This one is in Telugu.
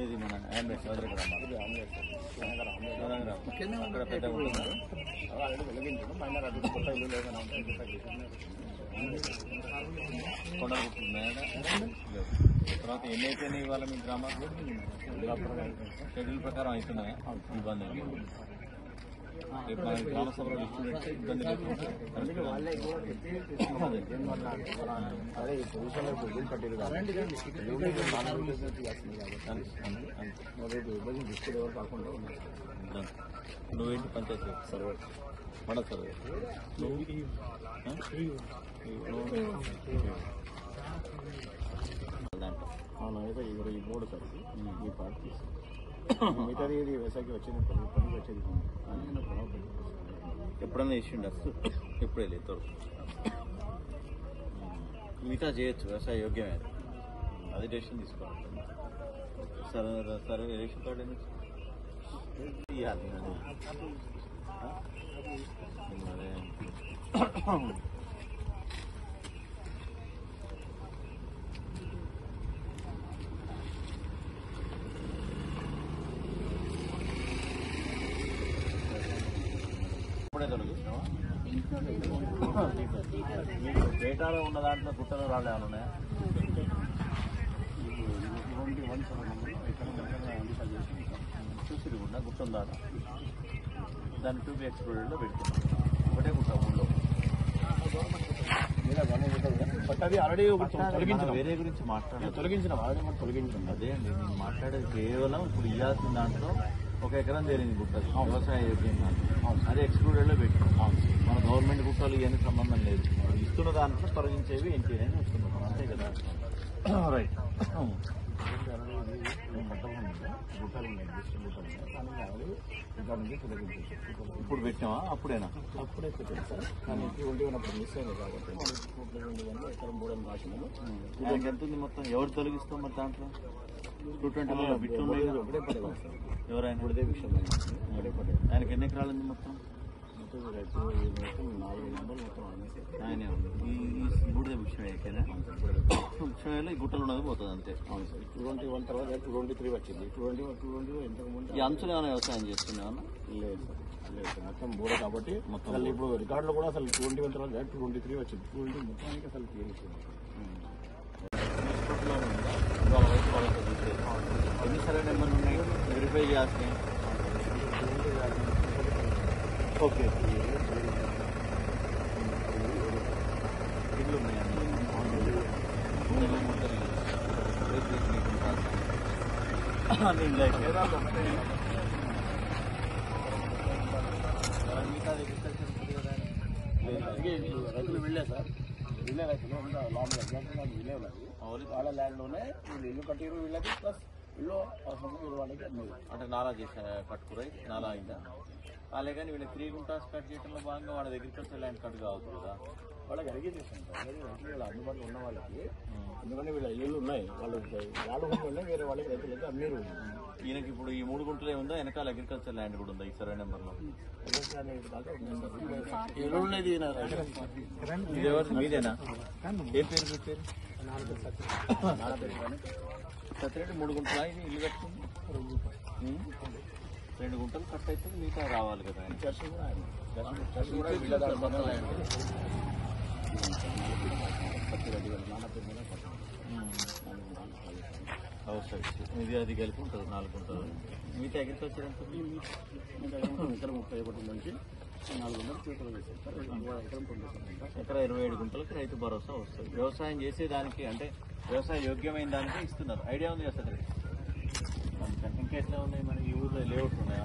ఏది మన ఆంబులెన్స్ అక్కడ పెద్ద వెలిగించడం మైనర్ అది కొత్త ఇల్లు లేదని తర్వాత ఎన్ని అయిపోయినాయి ఇవాళ మీ గ్రామాలు షెడ్యూల్ ప్రకారం అవుతున్నాయా ఇబ్బంది గ్రామ సభలో లిస్టు పెట్టి ఇబ్బంది నువ్వేంటి పంచాయతీ సర్వే మన సర్వే దాంట్లో ఈ 3 సార్ ఈ పార్టీ మిగతాది వ్యవసాయకి వచ్చింది పనికి వచ్చేది ఎప్పుడన్నా ఇష్యూండి అసలు ఎప్పుడే లేదు మిగతా చేయొచ్చు వ్యవసాయ యోగ్యమే అది డెసిషన్ తీసుకోవాలి సరే సరే రేషన్ కార్డు ఎందుకు ఇవ్వాలి అదే డేటాలో ఉన్న దాంట్లో గుట్టలో రాళ్ళు ఏమైనా ఉన్నాయా? చూసిరుగుండా గుట్ట ఉందా దాన్ని 2B ఎక్స్ప్లోర్లో పెడుతున్నాం ఒకటే గుట్ట ఊళ్ళో ఆల్రెడీ వేరే గురించి తొలగించిన అదే అండి నేను మాట్లాడేది కేవలం ఇప్పుడు ఇవ్వాల్సిన దాంట్లో 1 ఎకరం తేలింది గుట్టది వ్యవసాయ యోగ్యంగా అదే ఎక్స్క్లూడెడ్లో పెట్టాం మన గవర్నమెంట్ గుట్టలు ఇవన్నీ సంబంధం లేదు ఇస్తున్న దాంట్లో తొలగించేవి ఏంటి అని వస్తున్నాం అంతే కదా రైట్ ఇప్పుడు పెట్టామా అప్పుడేనా అప్పుడే పెట్టాను సార్ కానీ 21 మిస్ అయింది కాబట్టి ఎకరం 3 రాసినాము ఆయనకి ఎంత ఉంది మొత్తం ఎవరు తొలగిస్తాం మరి దాంట్లో 220 బిట్లు ఉన్నాయి ఎవరైనా ఉడిదే విషయం ఆయనకి ఎన్ని ఎకరాలు ఉంది మొత్తం 4 నెంబర్లు మొత్తం ఆయనే ఉంది ఈ బూడిద విషయమేనా విషయంలో ఈ గుట్టలు ఉన్నది పోతుంది అంతే అవును సార్ 21 తర్వాత 23 వచ్చింది 21 ఇంతకు ముందు ఈ అంచులు ఏమైనా వ్యవసాయం చేస్తున్నామన్నా లేదు సార్ లేదు సార్ మొత్తం బూడ కాబట్టి మొత్తం ఇప్పుడు రికార్డులో కూడా అసలు 21 తర్వాత 23 వచ్చింది 20 మొత్తానికి అసలు ఎన్ని సరే నెంబర్లు ఉన్నాయి వెరిఫై చేస్తాయి ఓకే ఇల్లు ఉన్నాయండి రైతులు వెళ్ళే సార్ వెళ్ళే రైతులు లాంగ్ వెళ్ళే వాళ్ళ ల్యాండ్లోనే వీళ్ళు ఇల్లు కట్టిరు వీళ్ళకి ప్లస్ ఇల్లు వాళ్ళకి అంటే నాలా చేశారు కట్టుకురై నాలా అయిందా అలాగే కానీ వీళ్ళకి 3 గుంటాస్ కట్ చేయడంలో భాగంగా వాళ్ళ అగ్రికల్చర్ ల్యాండ్ కట్ కావచ్చు కదా వాళ్ళకి అడిగే చేస్తాం సార్ వీళ్ళ అందుబాటులో ఉన్న వాళ్ళకి ఎందుకంటే వీళ్ళ ఇల్లు ఉన్నాయి వాళ్ళకి ఉన్నాయి వేరే వాళ్ళకి రైతులైతే అమ్మీరు ఈయనకి ఇప్పుడు ఈ 3 గుంటలే ఉందా వెనకాల అగ్రికల్చర్ ల్యాండ్ కూడా ఉందా ఈ సర్వే నెంబర్లో మీదేనా ఏ పేరు పెట్టారు సత్యరెడ్డి 3 గుంటల ఇల్లు కట్టుకుంది 2 గుంటలు కట్ అయితే మిగతా రావాలి కదా ఇది అది కలిపి ఉంటుంది 4 గుంటలు మిగతా అగ్రికల్చర్ ఎంత ఎకరం 31 నుంచి 4 గుంటలు ఎకరా 27 గుంటలకు రైతు భరోసా వస్తుంది వ్యవసాయం చేసేదానికి అంటే వ్యవసాయ యోగ్యమైన దానికి ఇస్తున్నారు ఐడియా ఉంది కదా సార్ ఇంకా ఎట్లా ఉన్నాయి మన ఈ ఊళ్ళో లేఅవుట్ ఉన్నాయా